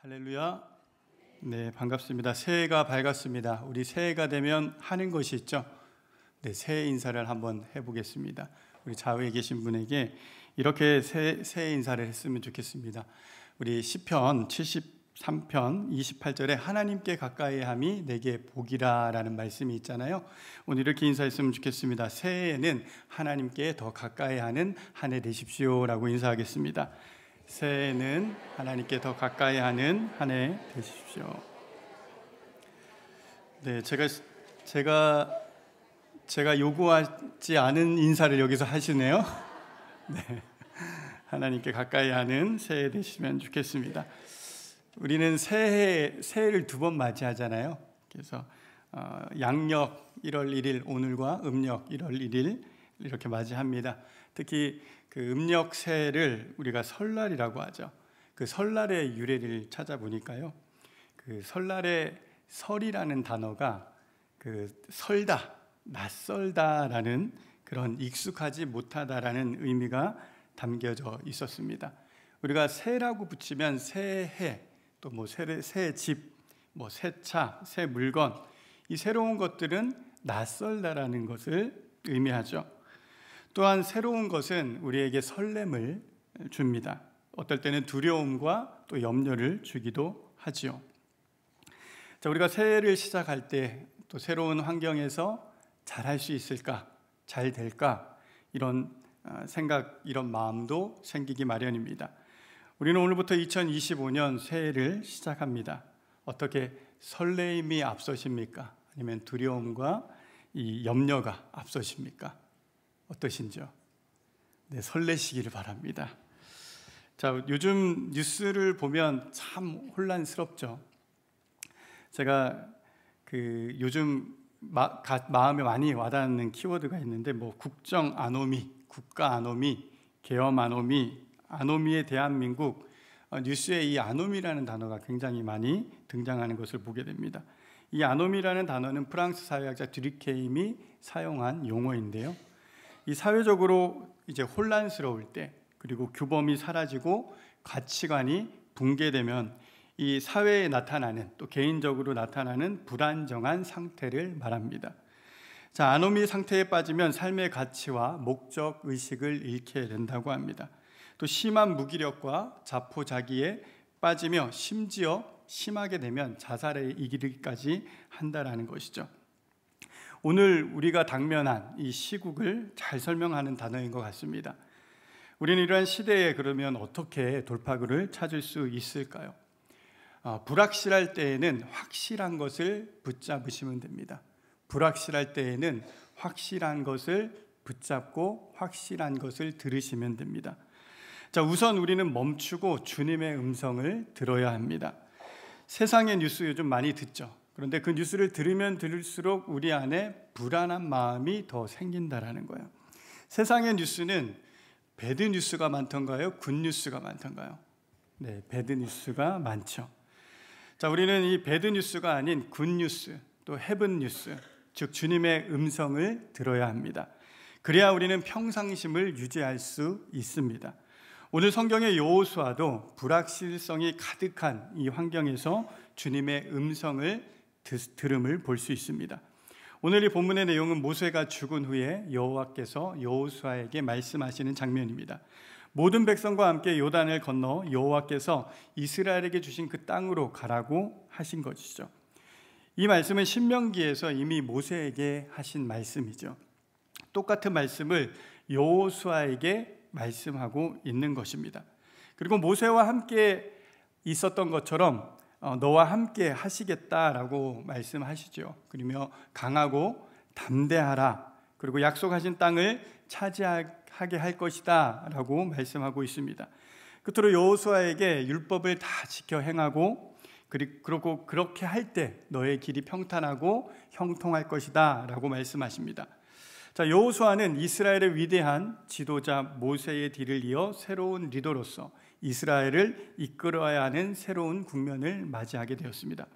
할렐루야. 네, 반갑습니다. 새해가 밝았습니다. 우리 새해가 되면 하는 것이 있죠. 네, 새해 인사를 한번 해보겠습니다. 우리 좌우에 계신 분에게 이렇게 새해 인사를 했으면 좋겠습니다. 우리 시편 73편 28절에 하나님께 가까이함이 내게 복이라 라는 말씀이 있잖아요. 오늘 이렇게 인사했으면 좋겠습니다. 새해에는 하나님께 더 가까이하는 한 해 되십시오 라고 인사하겠습니다. 새해에는 하나님께 더 가까이하는 한 해 되십시오. 네, 제가 요구하지 않은 인사를 여기서 하시네요. 네, 하나님께 가까이하는 새해 되시면 좋겠습니다. 우리는 새해를 두 번 맞이하잖아요. 그래서 양력 1월 1일 오늘과 음력 1월 1일 이렇게 맞이합니다. 특히 그 음력 새해를 우리가 설날이라고 하죠. 그 설날의 유래를 찾아보니까요. 그 설날의 설이라는 단어가 그 설다, 낯설다라는 그런 익숙하지 못하다라는 의미가 담겨져 있었습니다. 우리가 새라고 붙이면 새해, 또 뭐 새 집, 뭐 새 차, 새 물건, 이 새로운 것들은 낯설다라는 것을 의미하죠. 또한 새로운 것은 우리에게 설렘을 줍니다. 어떨 때는 두려움과 또 염려를 주기도 하지요. 자, 우리가 새해를 시작할 때 또 새로운 환경에서 잘할 수 있을까, 잘 될까, 이런 생각, 이런 마음도 생기기 마련입니다. 우리는 오늘부터 2025년 새해를 시작합니다. 어떻게 설레임이 앞서십니까? 아니면 두려움과 이 염려가 앞서십니까? 어떠신지요? 네, 설레시기를 바랍니다. 자, 요즘 뉴스를 보면 참 혼란스럽죠. 제가 요즘 마음에 많이 와닿는 키워드가 있는데 뭐 국정 아노미, 국가 아노미, 계엄 아노미, 아노미의 대한민국, 뉴스에 이 아노미라는 단어가 굉장히 많이 등장하는 것을 보게 됩니다. 이 아노미라는 단어는 프랑스 사회학자 드류케임이 사용한 용어인데요. 이 사회적으로 이제 혼란스러울 때, 그리고 규범이 사라지고 가치관이 붕괴되면 이 사회에 나타나는, 또 개인적으로 나타나는 불안정한 상태를 말합니다. 자, 아노미 상태에 빠지면 삶의 가치와 목적 의식을 잃게 된다고 합니다. 또 심한 무기력과 자포자기에 빠지며 심지어 심하게 되면 자살에 이르기까지 한다라는 것이죠. 오늘 우리가 당면한 이 시국을 잘 설명하는 단어인 것 같습니다. 우리는 이러한 시대에 그러면 어떻게 돌파구를 찾을 수 있을까요? 불확실할 때에는 확실한 것을 붙잡으시면 됩니다. 불확실할 때에는 확실한 것을 붙잡고 확실한 것을 들으시면 됩니다. 자, 우선 우리는 멈추고 주님의 음성을 들어야 합니다. 세상의 뉴스 요즘 많이 듣죠. 그런데 그 뉴스를 들으면 들을수록 우리 안에 불안한 마음이 더 생긴다라는 거예요. 세상의 뉴스는 배드 뉴스가 많던가요? 굿 뉴스가 많던가요? 네, 배드 뉴스가 많죠. 자, 우리는 이 배드 뉴스가 아닌 굿 뉴스, 또 헤븐 뉴스, 즉 주님의 음성을 들어야 합니다. 그래야 우리는 평상심을 유지할 수 있습니다. 오늘 성경의 여호수아도 불확실성이 가득한 이 환경에서 주님의 음성을 들음을 볼 수 있습니다. 오늘 이 본문의 내용은 모세가 죽은 후에 여호와께서 여호수아에게 말씀하시는 장면입니다. 모든 백성과 함께 요단을 건너 여호와께서 이스라엘에게 주신 그 땅으로 가라고 하신 것이죠. 이 말씀은 신명기에서 이미 모세에게 하신 말씀이죠. 똑같은 말씀을 여호수아에게 말씀하고 있는 것입니다. 그리고 모세와 함께 있었던 것처럼 너와 함께 하시겠다라고 말씀하시죠. 그러며 강하고 담대하라, 그리고 약속하신 땅을 차지하게 할 것이다 라고 말씀하고 있습니다. 끝으로 여호수아에게 율법을 다 지켜 행하고 그리고 그렇게 할 때 너의 길이 평탄하고 형통할 것이다 라고 말씀하십니다. 자, 여호수아는 이스라엘의 위대한 지도자 모세의 뒤를 이어 새로운 리더로서 이스라엘을 이끌어야 하는 새로운 국면을 맞이하게 되었습니다.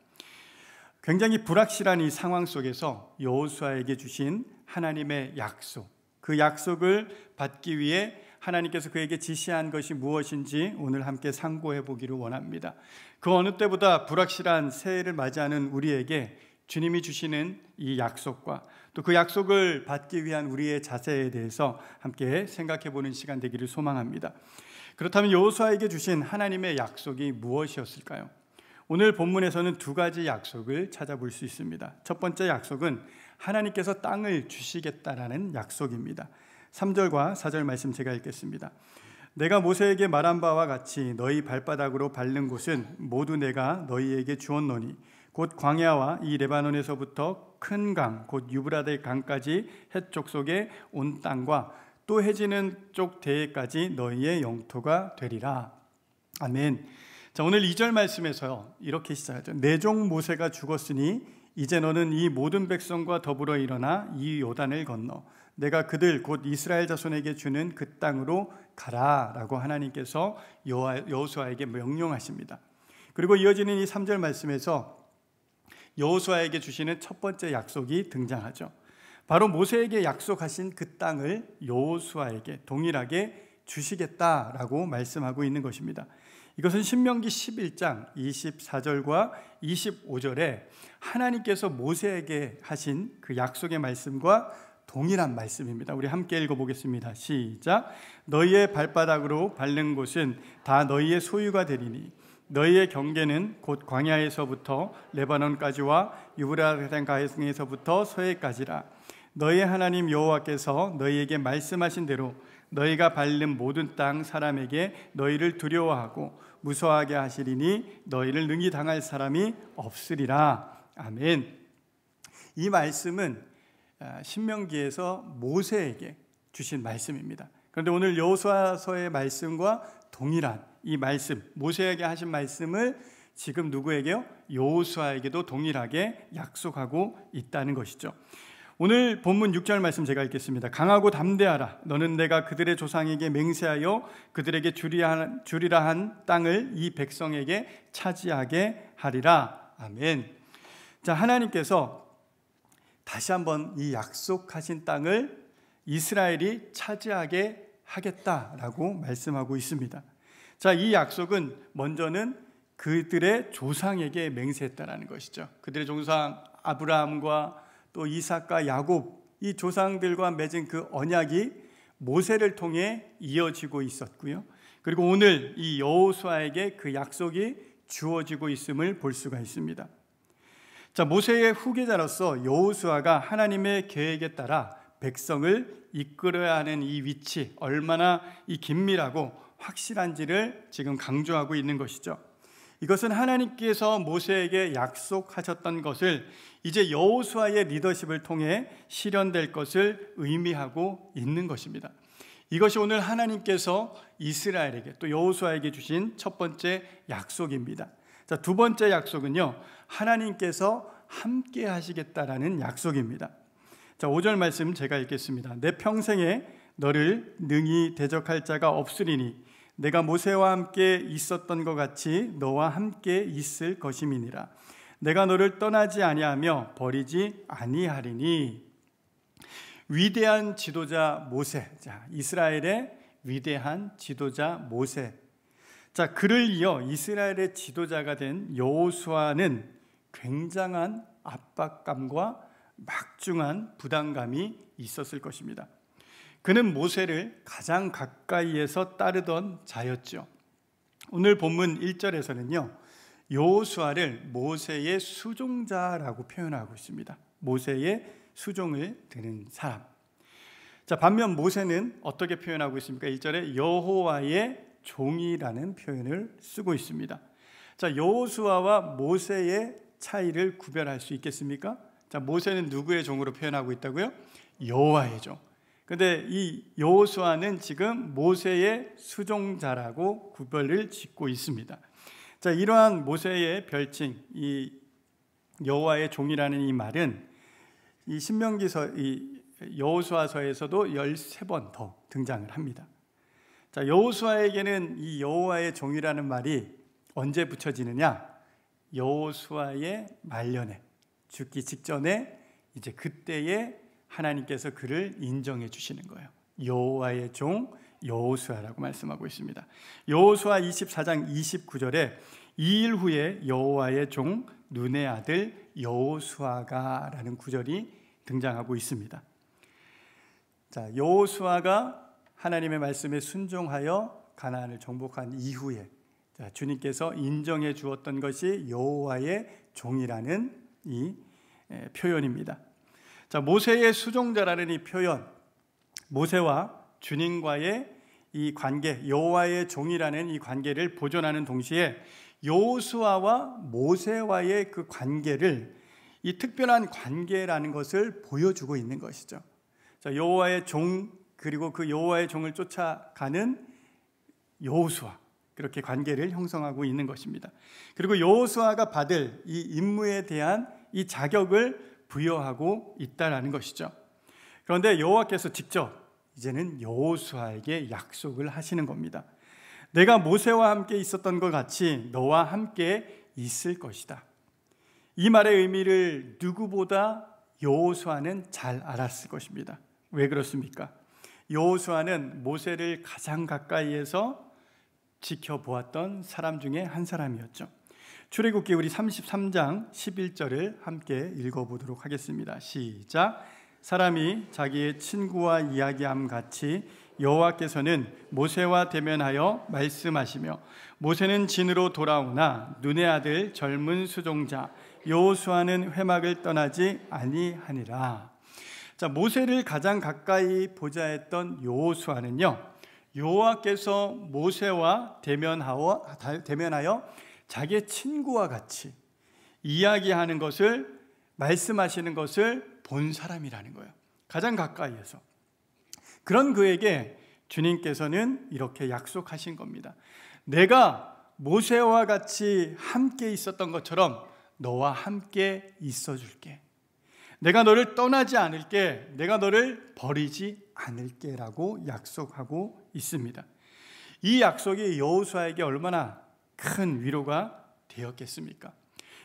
굉장히 불확실한 이 상황 속에서 여호수아에게 주신 하나님의 약속, 그 약속을 받기 위해 하나님께서 그에게 지시한 것이 무엇인지 오늘 함께 상고해 보기를 원합니다. 그 어느 때보다 불확실한 새해를 맞이하는 우리에게 주님이 주시는 이 약속과 또 그 약속을 받기 위한 우리의 자세에 대해서 함께 생각해 보는 시간 되기를 소망합니다. 그렇다면 여호수아에게 주신 하나님의 약속이 무엇이었을까요? 오늘 본문에서는 두 가지 약속을 찾아볼 수 있습니다. 첫 번째 약속은 하나님께서 땅을 주시겠다라는 약속입니다. 3절과 4절 말씀 제가 읽겠습니다. 내가 모세에게 말한 바와 같이 너희 발바닥으로 밟는 곳은 모두 내가 너희에게 주었노니 곧 광야와 이 레바논에서부터 큰 강 곧 유브라데 강까지 해쪽 속에 온 땅과 또 해지는 쪽 대해까지 너희의 영토가 되리라. 아멘. 자, 오늘 2절 말씀에서 이렇게 시작하죠. 내 종 모세가 죽었으니 이제 너는 이 모든 백성과 더불어 일어나 이 요단을 건너 내가 그들 곧 이스라엘 자손에게 주는 그 땅으로 가라라고 하나님께서 여호수아에게 명령하십니다. 그리고 이어지는 이 3절 말씀에서 여호수아에게 주시는 첫 번째 약속이 등장하죠. 바로 모세에게 약속하신 그 땅을 여호수아에게 동일하게 주시겠다라고 말씀하고 있는 것입니다. 이것은 신명기 11장 24절과 25절에 하나님께서 모세에게 하신 그 약속의 말씀과 동일한 말씀입니다. 우리 함께 읽어보겠습니다. 시작. 너희의 발바닥으로 밟는 곳은 다 너희의 소유가 되리니 너희의 경계는 곧 광야에서부터 레바논까지와 유브라데 강에서부터 서해까지라. 너희의 하나님 여호와께서 너희에게 말씀하신 대로 너희가 밟는 모든 땅 사람에게 너희를 두려워하고 무서워하게 하시리니 너희를 능히 당할 사람이 없으리라. 아멘. 이 말씀은 신명기에서 모세에게 주신 말씀입니다. 그런데 오늘 여호수아서의 말씀과 동일한 이 말씀, 모세에게 하신 말씀을 지금 누구에게요? 여호수아에게도 동일하게 약속하고 있다는 것이죠. 오늘 본문 6절 말씀 제가 읽겠습니다. 강하고 담대하라. 너는 내가 그들의 조상에게 맹세하여 그들에게 주리라 한 땅을 이 백성에게 차지하게 하리라. 아멘. 자, 하나님께서 다시 한번 이 약속하신 땅을 이스라엘이 차지하게 하겠다라고 말씀하고 있습니다. 자, 이 약속은 먼저는 그들의 조상에게 맹세했다라는 것이죠. 그들의 조상 아브라함과 또 이삭과 야곱, 이 조상들과 맺은 그 언약이 모세를 통해 이어지고 있었고요. 그리고 오늘 이 여호수아에게 그 약속이 주어지고 있음을 볼 수가 있습니다. 자, 모세의 후계자로서 여호수아가 하나님의 계획에 따라 백성을 이끌어야 하는 이 위치, 얼마나 이 긴밀하고 확실한지를 지금 강조하고 있는 것이죠. 이것은 하나님께서 모세에게 약속하셨던 것을 이제 여호수아의 리더십을 통해 실현될 것을 의미하고 있는 것입니다. 이것이 오늘 하나님께서 이스라엘에게 또 여호수아에게 주신 첫 번째 약속입니다. 자, 두 번째 약속은요, 하나님께서 함께 하시겠다라는 약속입니다. 자, 5절 말씀 제가 읽겠습니다. 내 평생에 너를 능히 대적할 자가 없으리니 내가 모세와 함께 있었던 것 같이 너와 함께 있을 것임이니라. 내가 너를 떠나지 아니하며 버리지 아니하리니. 위대한 지도자 모세, 자, 이스라엘의 위대한 지도자 모세. 자, 그를 이어 이스라엘의 지도자가 된 여호수아는 굉장한 압박감과 막중한 부담감이 있었을 것입니다. 그는 모세를 가장 가까이에서 따르던 자였죠. 오늘 본문 1절에서는요, 여호수아를 모세의 수종자라고 표현하고 있습니다. 모세의 수종을 드는 사람. 자, 반면 모세는 어떻게 표현하고 있습니까? 1절에 여호와의 종이라는 표현을 쓰고 있습니다. 자, 여호수아와 모세의 차이를 구별할 수 있겠습니까? 자, 모세는 누구의 종으로 표현하고 있다고요? 여호와의 종. 그런데 이 여호수아는 지금 모세의 수종자라고 구별을 짓고 있습니다. 자, 이러한 모세의 별칭, 이 여호와의 종이라는 이 말은 이 신명기서, 이 여호수아서에서도 13번 더 등장을 합니다. 자, 여호수아에게는 이 여호와의 종이라는 말이 언제 붙여지느냐? 여호수아의 말년에, 죽기 직전에 이제 그때에 하나님께서 그를 인정해 주시는 거예요. 여호와의 종, 여호수아라고 말씀하고 있습니다. 여호수아 24장 29절에 2일 후에 여호와의 종 눈의 아들 여호수아가 라는 구절이 등장하고 있습니다. 자, 여호수아가 하나님의 말씀에 순종하여 가나안을 정복한 이후에 주님께서 인정해 주었던 것이 여호와의 종이라는 이 표현입니다. 자, 모세의 수종자라는 이 표현, 모세와 주님과의 이 관계, 여호와의 종이라는 이 관계를 보존하는 동시에 여호수아와 모세와의 그 관계를, 이 특별한 관계라는 것을 보여주고 있는 것이죠. 자, 여호와의 종, 그리고 그 여호와의 종을 쫓아가는 여호수아, 그렇게 관계를 형성하고 있는 것입니다. 그리고 여호수아가 받을 이 임무에 대한 이 자격을 부여하고 있다라는 것이죠. 그런데 여호와께서 직접 이제는 여호수아에게 약속을 하시는 겁니다. 내가 모세와 함께 있었던 것 같이 너와 함께 있을 것이다. 이 말의 의미를 누구보다 여호수아는 잘 알았을 것입니다. 왜 그렇습니까? 여호수아는 모세를 가장 가까이에서 지켜보았던 사람 중에 한 사람이었죠. 출애굽기 우리 33장 11절을 함께 읽어보도록 하겠습니다. 시작. 사람이 자기의 친구와 이야기함 같이 여호와께서는 모세와 대면하여 말씀하시며 모세는 진으로 돌아오나 눈의 아들 젊은 수종자 여호수아는 회막을 떠나지 아니하니라. 자, 모세를 가장 가까이 보자 했던 여호수아는요, 여호와께서 모세와 대면하여 자기의 친구와 같이 이야기하는 것을, 말씀하시는 것을 본 사람이라는 거예요. 가장 가까이에서. 그런 그에게 주님께서는 이렇게 약속하신 겁니다. 내가 모세와 같이 함께 있었던 것처럼 너와 함께 있어 줄게. 내가 너를 떠나지 않을게. 내가 너를 버리지 않을게 라고 약속하고 있습니다. 이 약속이 여호수아에게 얼마나 큰 위로가 되었겠습니까?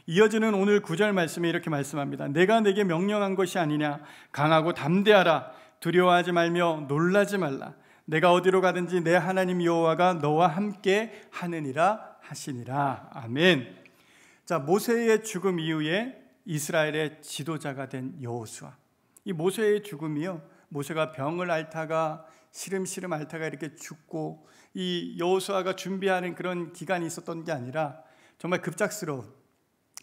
이어지는 오늘 9절 말씀에 이렇게 말씀합니다. 내가 내게 명령한 것이 아니냐. 강하고 담대하라. 두려워하지 말며 놀라지 말라. 내가 어디로 가든지 내 하나님 여호와가 너와 함께 하느니라 하시니라. 아멘. 자, 모세의 죽음 이후에 이스라엘의 지도자가 된 여호수아. 이 모세의 죽음이요, 모세가 병을 앓다가 시름시름 앓다가 이렇게 죽고, 이 여호수아가 준비하는 그런 기간이 있었던 게 아니라 정말 급작스러운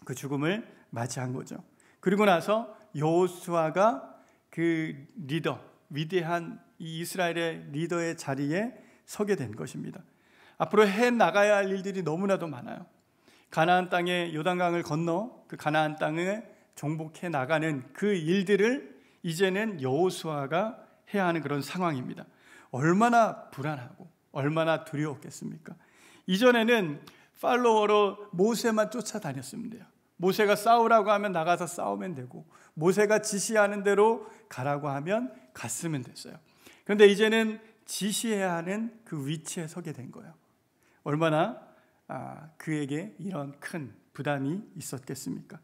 그 죽음을 맞이한 거죠. 그리고 나서 여호수아가 그 리더, 위대한 이 이스라엘의 리더의 자리에 서게 된 것입니다. 앞으로 해 나가야 할 일들이 너무나도 많아요. 가나안 땅에 요단강을 건너 그 가나안 땅에 정복해 나가는 그 일들을 이제는 여호수아가 해야 하는 그런 상황입니다. 얼마나 불안하고 얼마나 두려웠겠습니까? 이전에는 팔로워로 모세만 쫓아다녔으면 돼요. 모세가 싸우라고 하면 나가서 싸우면 되고, 모세가 지시하는 대로 가라고 하면 갔으면 됐어요. 그런데 이제는 지시해야 하는 그 위치에 서게 된 거예요. 얼마나 그에게 이런 큰 부담이 있었겠습니까?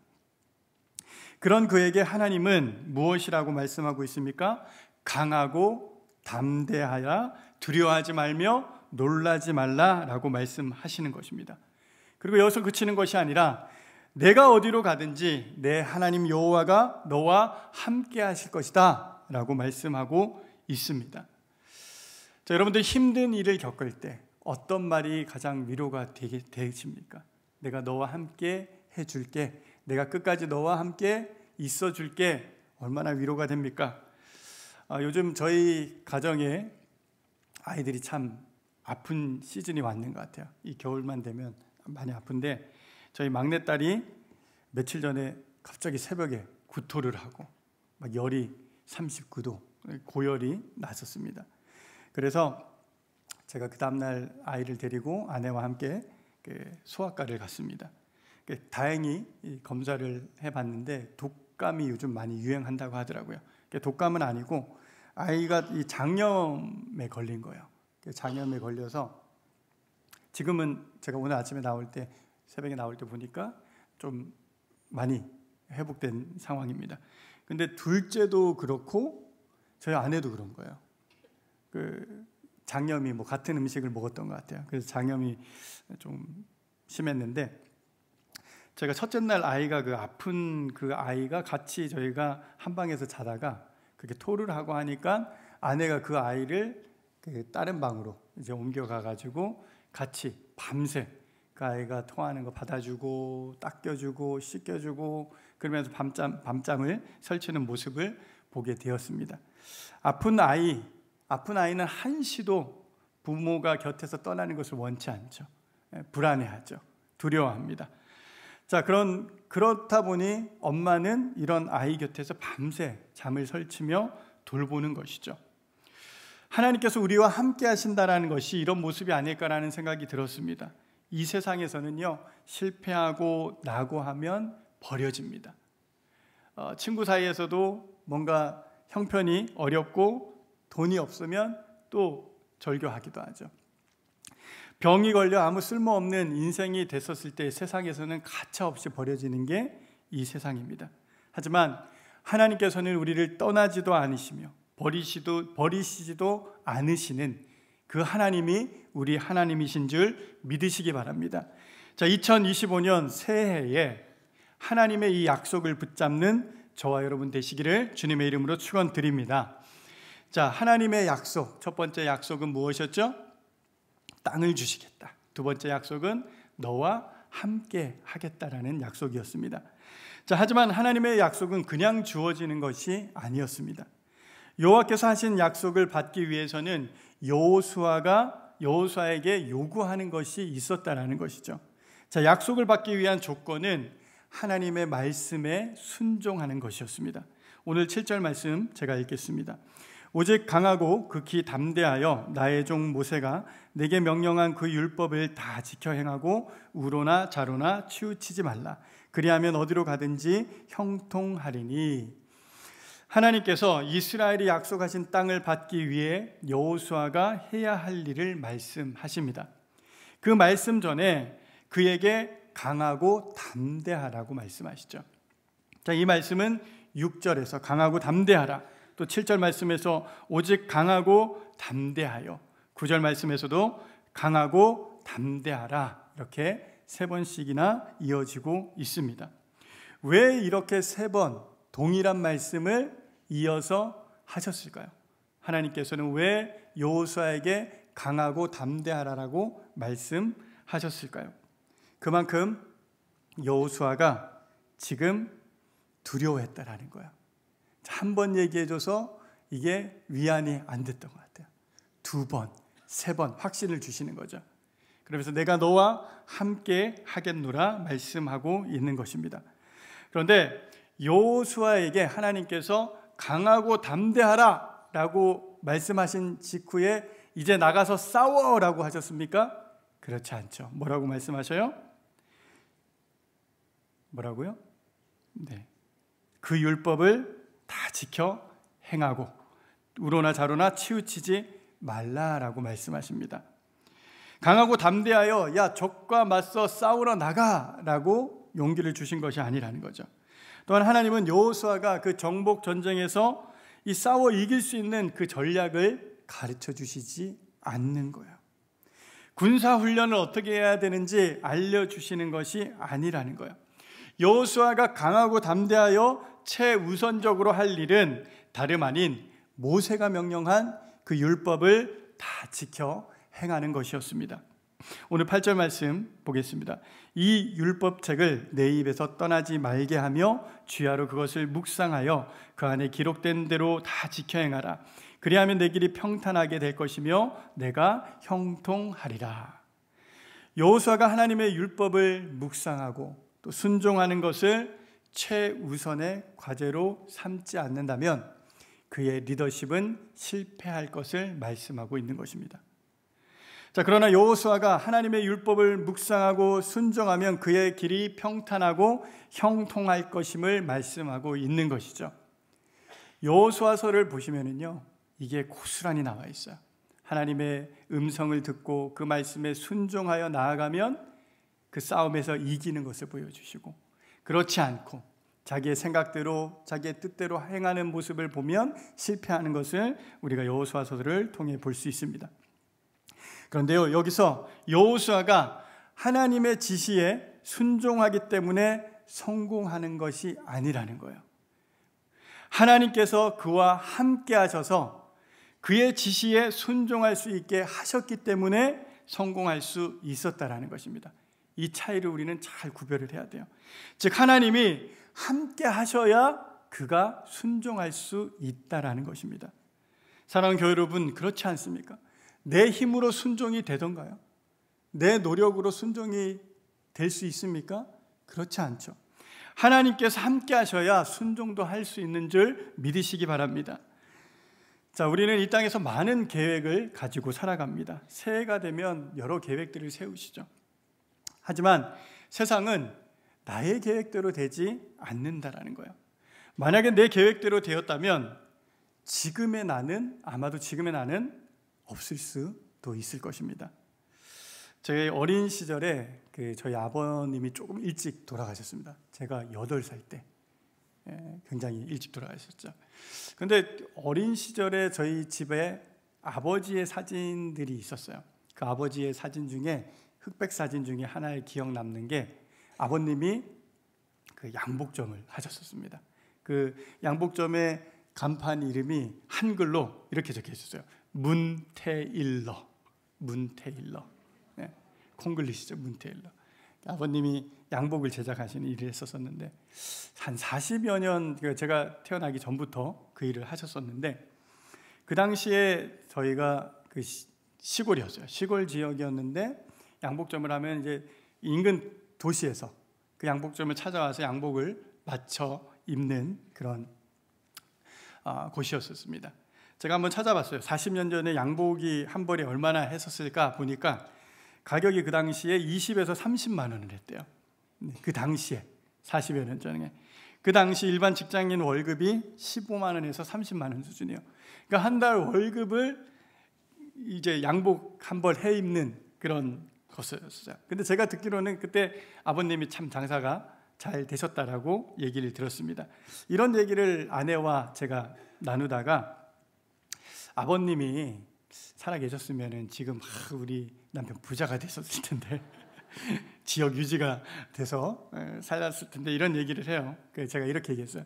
그런 그에게 하나님은 무엇이라고 말씀하고 있습니까? 강하고 담대하여 두려워하지 말며 놀라지 말라라고 말씀하시는 것입니다. 그리고 여기서 그치는 것이 아니라 내가 어디로 가든지 내 하나님 여호와가 너와 함께 하실 것이다 라고 말씀하고 있습니다. 자, 여러분들 힘든 일을 겪을 때 어떤 말이 가장 위로가 되십니까? 내가 너와 함께 해줄게, 내가 끝까지 너와 함께 있어줄게. 얼마나 위로가 됩니까? 요즘 저희 가정에 아이들이 참 아픈 시즌이 왔는 것 같아요. 이 겨울만 되면 많이 아픈데, 저희 막내딸이 며칠 전에 갑자기 새벽에 구토를 하고 막 열이 39도, 고열이 났었습니다. 그래서 제가 그 다음날 아이를 데리고 아내와 함께 소아과를 갔습니다. 다행히 검사를 해봤는데 독감이 요즘 많이 유행한다고 하더라고요. 독감은 아니고 아이가 이 장염에 걸린 거예요. 장염에 걸려서 지금은 제가 오늘 아침에 새벽에 나올 때 보니까 좀 많이 회복된 상황입니다. 근데 둘째도 그렇고 저희 아내도 그런 거예요. 장염이 같은 음식을 먹었던 것 같아요. 그래서 장염이 좀 심했는데, 제가 첫째 날 아이가 아픈 아이가 같이 저희가 한 방에서 자다가 그렇게 토를 하고 하니까 아내가 그 아이를 다른 방으로 이제 옮겨가 가지고 같이 밤새 그 아이가 토하는 거 받아주고 닦여주고 씻겨주고 그러면서 밤잠을 설치는 모습을 보게 되었습니다. 아픈 아이는 한시도 부모가 곁에서 떠나는 것을 원치 않죠. 불안해하죠. 두려워합니다. 자, 그렇다 보니 엄마는 이런 아이 곁에서 밤새 잠을 설치며 돌보는 것이죠. 하나님께서 우리와 함께 하신다라는 것이 이런 모습이 아닐까라는 생각이 들었습니다. 이 세상에서는요, 실패하고 낙오하면 버려집니다. 친구 사이에서도 뭔가 형편이 어렵고 돈이 없으면 또 절교하기도 하죠. 병이 걸려 아무 쓸모없는 인생이 됐었을 때 세상에서는 가차없이 버려지는 게 이 세상입니다. 하지만 하나님께서는 우리를 떠나지도 않으시며 버리시지도 않으시는 그 하나님이 우리 하나님이신 줄 믿으시기 바랍니다. 자, 2025년 새해에 하나님의 이 약속을 붙잡는 저와 여러분 되시기를 주님의 이름으로 축원드립니다. 자, 하나님의 약속, 첫 번째 약속은 무엇이었죠? 땅을 주시겠다. 두 번째 약속은 너와 함께 하겠다라는 약속이었습니다. 자, 하지만 하나님의 약속은 그냥 주어지는 것이 아니었습니다. 여호와께서 하신 약속을 받기 위해서는 여호수아에게 요구하는 것이 있었다라는 것이죠. 자, 약속을 받기 위한 조건은 하나님의 말씀에 순종하는 것이었습니다. 오늘 7절 말씀 제가 읽겠습니다. 오직 강하고 극히 담대하여 나의 종 모세가 내게 명령한 그 율법을 다 지켜 행하고 우로나 좌로나 치우치지 말라. 그리하면 어디로 가든지 형통하리니. 하나님께서 이스라엘이 약속하신 땅을 받기 위해 여호수아가 해야 할 일을 말씀하십니다. 그 말씀 전에 그에게 강하고 담대하라고 말씀하시죠. 자, 이 말씀은 6절에서 강하고 담대하라, 또 7절 말씀에서 오직 강하고 담대하여, 9절 말씀에서도 강하고 담대하라, 이렇게 세 번씩이나 이어지고 있습니다. 왜 이렇게 세 번 동일한 말씀을 이어서 하셨을까요? 하나님께서는 왜 여호수아에게 강하고 담대하라라고 말씀하셨을까요? 그만큼 여호수아가 지금 두려워했다라는 거예요. 한 번 얘기해줘서 이게 위안이 안 됐던 것 같아요. 두 번, 세 번 확신을 주시는 거죠. 그러면서 내가 너와 함께 하겠노라 말씀하고 있는 것입니다. 그런데 여호수아에게 하나님께서 강하고 담대하라 라고 말씀하신 직후에 이제 나가서 싸워라고 하셨습니까? 그렇지 않죠. 뭐라고 말씀하셔요? 뭐라고요? 네, 그 율법을 다 지켜 행하고 우로나 좌로나 치우치지 말라라고 말씀하십니다. 강하고 담대하여 야 적과 맞서 싸우러 나가라고 용기를 주신 것이 아니라는 거죠. 또한 하나님은 여호수아가 그 정복 전쟁에서 이 싸워 이길 수 있는 그 전략을 가르쳐 주시지 않는 거예요. 군사 훈련을 어떻게 해야 되는지 알려주시는 것이 아니라는 거예요. 여호수아가 강하고 담대하여 최우선적으로 할 일은 다름 아닌 모세가 명령한 그 율법을 다 지켜 행하는 것이었습니다. 오늘 8절 말씀 보겠습니다. 이 율법책을 내 입에서 떠나지 말게 하며 주야로 그것을 묵상하여 그 안에 기록된 대로 다 지켜 행하라. 그리하면 내 길이 평탄하게 될 것이며 내가 형통하리라. 여호수아가 하나님의 율법을 묵상하고 또 순종하는 것을 최우선의 과제로 삼지 않는다면 그의 리더십은 실패할 것을 말씀하고 있는 것입니다. 자, 그러나 여호수아가 하나님의 율법을 묵상하고 순종하면 그의 길이 평탄하고 형통할 것임을 말씀하고 있는 것이죠. 여호수아서를 보시면은요, 이게 고스란히 나와 있어요. 하나님의 음성을 듣고 그 말씀에 순종하여 나아가면 그 싸움에서 이기는 것을 보여주시고, 그렇지 않고 자기의 생각대로 자기의 뜻대로 행하는 모습을 보면 실패하는 것을 우리가 여호수아서를 통해 볼 수 있습니다. 그런데요, 여기서 여호수아가 하나님의 지시에 순종하기 때문에 성공하는 것이 아니라는 거예요. 하나님께서 그와 함께 하셔서 그의 지시에 순종할 수 있게 하셨기 때문에 성공할 수 있었다라는 것입니다. 이 차이를 우리는 잘 구별을 해야 돼요. 즉, 하나님이 함께 하셔야 그가 순종할 수 있다라는 것입니다. 사랑하는 교회 여러분, 그렇지 않습니까? 내 힘으로 순종이 되던가요? 내 노력으로 순종이 될 수 있습니까? 그렇지 않죠. 하나님께서 함께 하셔야 순종도 할 수 있는 줄 믿으시기 바랍니다. 자, 우리는 이 땅에서 많은 계획을 가지고 살아갑니다. 새해가 되면 여러 계획들을 세우시죠. 하지만 세상은 나의 계획대로 되지 않는다라는 거예요. 만약에 내 계획대로 되었다면 지금의 나는, 아마도 지금의 나는 없을 수도 있을 것입니다. 저희 어린 시절에 저희 아버님이 조금 일찍 돌아가셨습니다. 제가 8살 때 굉장히 일찍 돌아가셨죠. 그런데 어린 시절에 저희 집에 아버지의 사진들이 있었어요. 그 아버지의 사진 중에, 흑백 사진 중에 하나에 기억 남는 게 아버님이 그 양복점을 하셨었습니다. 그 양복점의 간판 이름이 한글로 이렇게 적혀 있었어요. 문태일러. 네, 콩글리시죠, 문태일러. 아버님이 양복을 제작하시는 일을 했었는데 한 40여 년, 제가 태어나기 전부터 그 일을 하셨었는데, 그 당시에 저희가 그 시골이었어요. 시골 지역이었는데 양복점을 하면 이제 인근 도시에서 그 양복점을 찾아와서 양복을 맞춰 입는 그런 곳이었습니다. 제가 한번 찾아봤어요. 40년 전에 양복이 한 벌에 얼마나 했었을까 보니까 가격이 그 당시에 20에서 30만 원을 했대요. 그 당시에 40여 년 전에. 그 당시 일반 직장인 월급이 15만 원에서 30만 원 수준이에요. 그러니까 한 달 월급을 이제 양복 한 벌 해 입는 그런 것이었어요. 근데 제가 듣기로는 그때 아버님이 참 장사가 잘 되셨다라고 얘기를 들었습니다. 이런 얘기를 아내와 제가 나누다가 아버님이 살아 계셨으면 지금 우리 남편 부자가 됐었을 텐데 지역 유지가 돼서 살았을 텐데, 이런 얘기를 해요. 그래서 제가 이렇게 얘기했어요.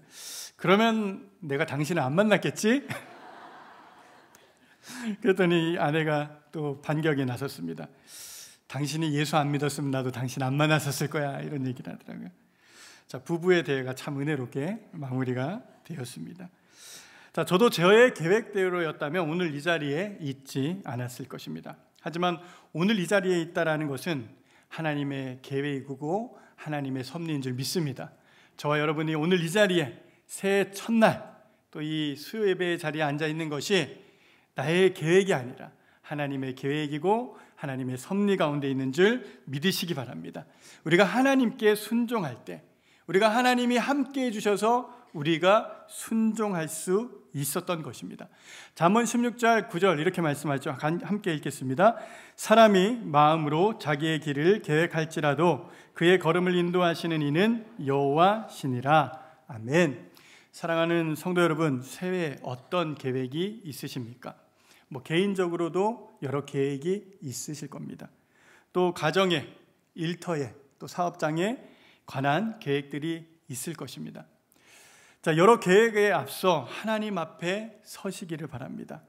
그러면 내가 당신을 안 만났겠지? 그랬더니 아내가 또 반격에 나섰습니다. 당신이 예수 안 믿었으면 나도 당신 안 만났었을 거야, 이런 얘기를 하더라고요. 자, 부부의 대화가 참 은혜롭게 마무리가 되었습니다. 자, 저도 저의 계획대로였다면 오늘 이 자리에 있지 않았을 것입니다. 하지만 오늘 이 자리에 있다라는 것은 하나님의 계획이고 하나님의 섭리인 줄 믿습니다. 저와 여러분이 오늘 이 자리에 새해 첫날 또 이 수요 예배의 자리에 앉아 있는 것이 나의 계획이 아니라 하나님의 계획이고 하나님의 섭리 가운데 있는 줄 믿으시기 바랍니다. 우리가 하나님께 순종할 때, 우리가 하나님이 함께 해주셔서 우리가 순종할 수 있었던 것입니다. 잠언 16절 9절 이렇게 말씀하죠. 함께 읽겠습니다. 사람이 마음으로 자기의 길을 계획할지라도 그의 걸음을 인도하시는 이는 여호와시니라. 아멘. 사랑하는 성도 여러분, 새해에 어떤 계획이 있으십니까? 개인적으로도 여러 계획이 있으실 겁니다. 또 가정에, 일터에, 또 사업장에 관한 계획들이 있을 것입니다. 자, 여러 계획에 앞서 하나님 앞에 서시기를 바랍니다.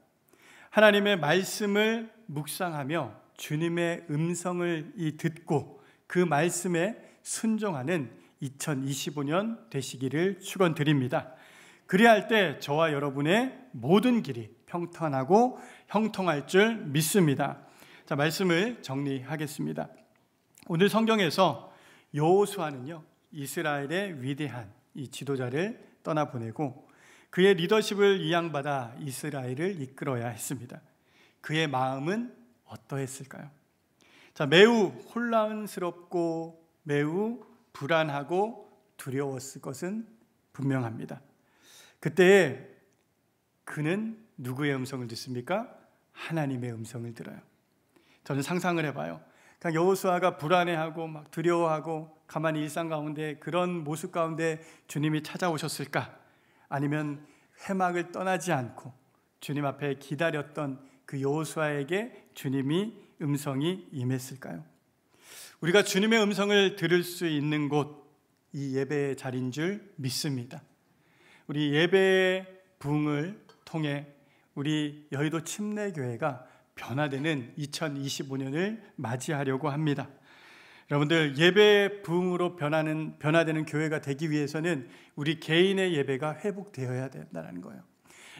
하나님의 말씀을 묵상하며 주님의 음성을 듣고 그 말씀에 순종하는 2025년 되시기를 축원드립니다. 그리할 할 때 저와 여러분의 모든 길이 평탄하고 형통할 줄 믿습니다. 자, 말씀을 정리하겠습니다. 오늘 성경에서 여호수아는요, 이스라엘의 위대한 이 지도자를 떠나보내고 그의 리더십을 이양받아 이스라엘을 이끌어야 했습니다. 그의 마음은 어떠했을까요? 자, 매우 혼란스럽고 매우 불안하고 두려웠을 것은 분명합니다. 그때에 그는 누구의 음성을 듣습니까? 하나님의 음성을 들어요. 저는 상상을 해봐요. 그러니까 여호수아가 불안해하고 막 두려워하고 가만히 일상 가운데 그런 모습 가운데 주님이 찾아오셨을까? 아니면 회막을 떠나지 않고 주님 앞에 기다렸던 그 여호수아에게 주님이 음성이 임했을까요? 우리가 주님의 음성을 들을 수 있는 곳, 이 예배의 자리인 줄 믿습니다. 우리 예배의 부흥을 통해 우리 여의도 침례교회가 변화되는 2025년을 맞이하려고 합니다. 여러분들, 예배의 부흥으로 변화되는 교회가 되기 위해서는 우리 개인의 예배가 회복되어야 된다는 거예요.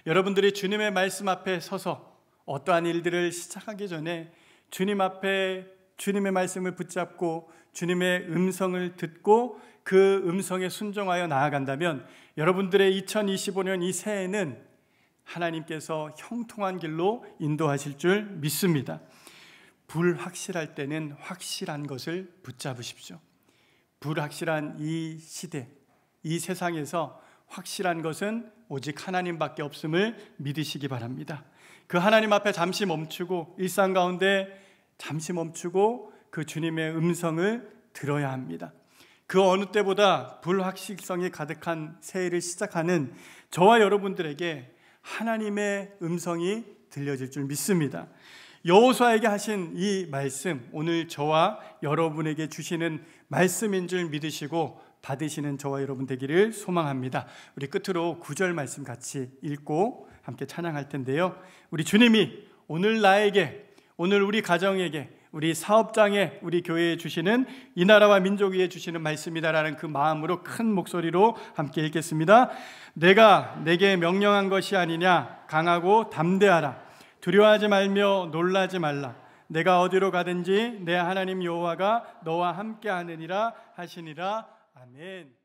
여러분들이 주님의 말씀 앞에 서서 어떠한 일들을 시작하기 전에 주님 앞에 주님의 말씀을 붙잡고 주님의 음성을 듣고 그 음성에 순종하여 나아간다면 여러분들의 2025년 이 새해는 하나님께서 형통한 길로 인도하실 줄 믿습니다. 불확실할 때는 확실한 것을 붙잡으십시오. 불확실한 이 시대, 이 세상에서 확실한 것은 오직 하나님밖에 없음을 믿으시기 바랍니다. 그 하나님 앞에 잠시 멈추고, 일상 가운데 잠시 멈추고 그 주님의 음성을 들어야 합니다. 그 어느 때보다 불확실성이 가득한 새해를 시작하는 저와 여러분들에게 하나님의 음성이 들려질 줄 믿습니다. 여호수아에게 하신 이 말씀, 오늘 저와 여러분에게 주시는 말씀인 줄 믿으시고 받으시는 저와 여러분 되기를 소망합니다. 우리 끝으로 9절 말씀 같이 읽고 함께 찬양할 텐데요, 우리 주님이 오늘 나에게, 오늘 우리 가정에게, 우리 사업장에, 우리 교회에 주시는, 이 나라와 민족 위에 주시는 말씀이다라는 그 마음으로 큰 목소리로 함께 읽겠습니다. 내가 내게 명령한 것이 아니냐. 강하고 담대하라. 두려워하지 말며 놀라지 말라. 내가 어디로 가든지 내 하나님 여호와가 너와 함께 하느니라 하시니라. 아멘.